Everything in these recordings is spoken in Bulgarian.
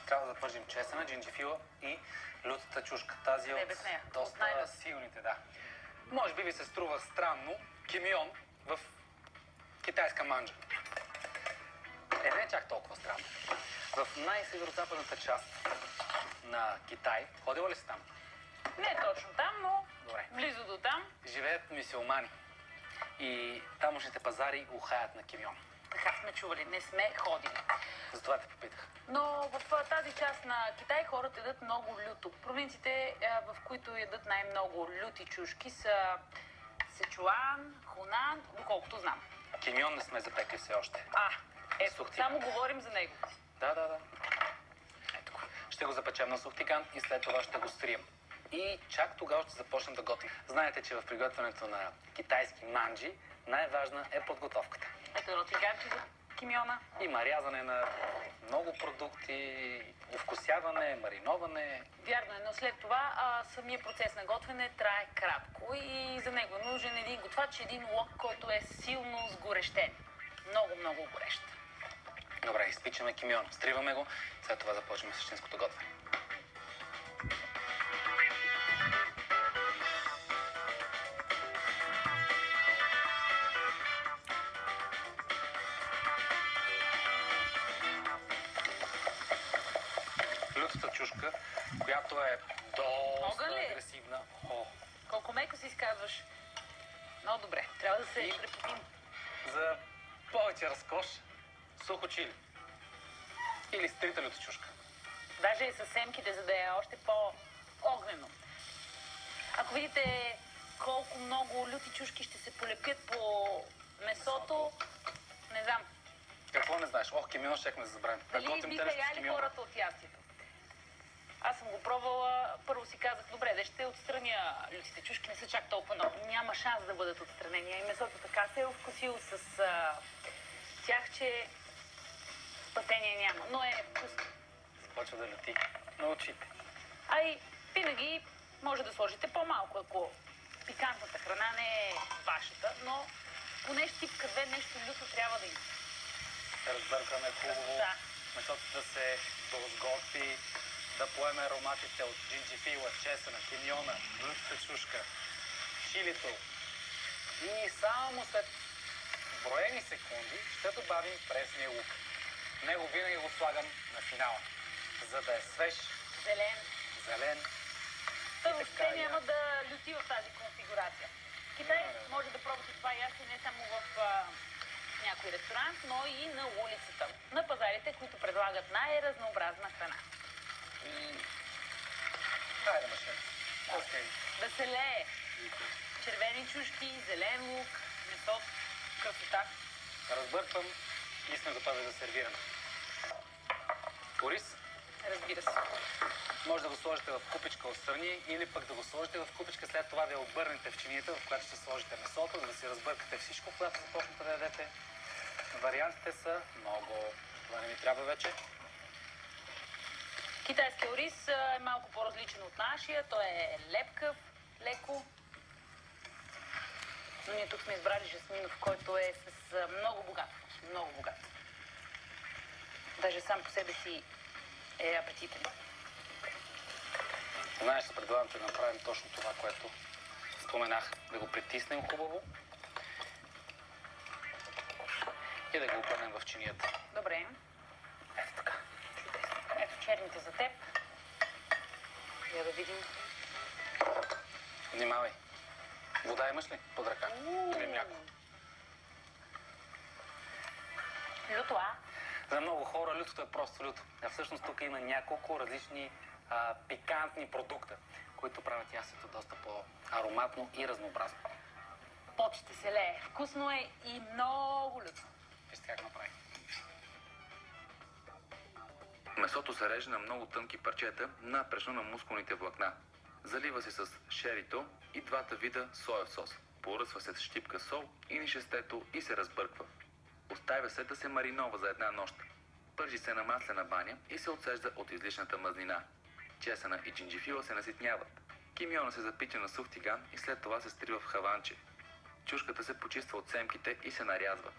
Трябва да запържим чесъна, джинджифила и лютата чушка. Тази е от доста силните, да. Може би ви се струва странно кимион в китайска манджа. Не е чак толкова странно. В най-северо-западната част на Китай, ходила ли си там? Не точно там, но добре, близо до там. Живеят мюсюлмани и тамошните пазари ухаят на кимион. Така сме чували, не сме ходили. Затова те попитах. Но в тази част на Китай хората ядат много люто. Провинциите, в които ядат най-много люти чушки, са Сичуан, Хунан, доколкото знам. Кимион не сме запекли все още. Само говорим за него. Да. Ето го. Ще го запечем на сухтиган и след това ще го стрием. И чак тогава ще започнем да готвим. Знаете, че в приготвянето на китайски манджи най-важна е подготовката. Ето едно циганче за кимиона. Има рязане на много продукти, овкусяване, мариноване. Вярно е, но след това самия процес на готвене трае кратко и за него е нужен един готвач, един лук, който е силно сгорещен. Много горещ. Добре, изпичаме кимион, стриваме го, след това започваме същинското готвене. Лютата чушка, която е доста агресивна. Колко меко си изказваш. Много добре, трябва да се препотим. За повече разкош, сухо чили. Или стрита люта чушка. Даже и със семките, за да е още по-огнено. Ако видите колко много люти чушки ще се полепят по месото, не знам. Какво не знаеш? Кимион щехме да забравим. Дали биха яли хората от ястието? Аз съм го пробвала. Първо си казах, добре, да ще отстраня лютите чушки, не са чак толкова много. Няма шанс да бъдат отстранени. И месото така се е вкусило с тях, че спасение няма. Но е вкусно. Започва да люти на очите. И винаги може да сложите по-малко, ако пикантната храна не е вашата, но поне щипка две нещо люто трябва да има. Разбъркаме хубаво. Да. Месото да се дозготви, да поеме ароматите от джинджифила, чесъна, кимиона, лютата чушка, чилито. И само след броени секунди ще добавим пресния лук. Него винаги го слагам на финала, за да е свеж, зелен. Въобще няма да люти в тази конфигурация. Китай може да пробвате това ястие не само в някой ресторант, но и на улицата. На пазарите, които предлагат най-разнообразна храна. Хайде, машина. Да се лее. Червени чушки, зелен лук, месо, красота. Разбърквам и сме готови да сервираме. Ориз? Разбира се. Може да го сложите в купичка отстрани или пък да го сложите в купичка, след това да я обърнете в чинията, в която ще сложите месото, за да си разбъркате всичко, когато започнете да ядете. Вариантите са много. Това не ми трябва вече. Китайския ориз е малко по-различен от нашия. Той е лепкав, леко. Но ние тук сме избрали жасминов, който е с много богат. Много богат. Даже сам по себе си е апетитен. Знаеш, предлагам да направим точно това, което споменах. Да го притиснем хубаво и да го обърнем в чинията. Добре. Ето така. Ето черните за теб. Я да видим. Внимавай. Вода имаш ли под ръка? Или мляко? Люто, За много хора лютото е просто люто. А всъщност тук има няколко различни пикантни продукта, които правят ястието доста по-ароматно и разнообразно. Пот ще се лее. Вкусно е и много люто. Вижте как направи. Месото се реже на много тънки парчета, напречно на мускулните влакна. Залива се с шерито и двата вида соев сос. Поръсва се с щипка сол и нишестето и се разбърква. Оставя се да се маринова за една нощ. Пържи се на маслена баня и се отсежда от излишната мазнина. Чесъна и джинджифила се наситняват. Кимиона се запича на сух тиган и след това се стрива в хаванче. Чушката се почиства от семките и се нарязва.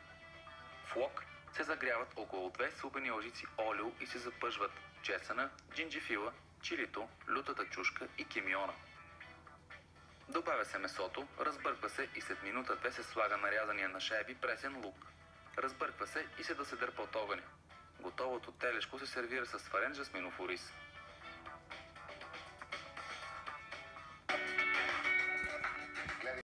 В лок се загряват около 2 супени лъжици олио и се запъжват чесъна, джинджифила, чилито, лютата чушка и кимиона. Добавя се месото, разбърква се и след минута-две се слага нарязания на шайби пресен лук. Разбърква се и се да се дърпа от огъня. Готовото телешко се сервира с варен жасминов ориз.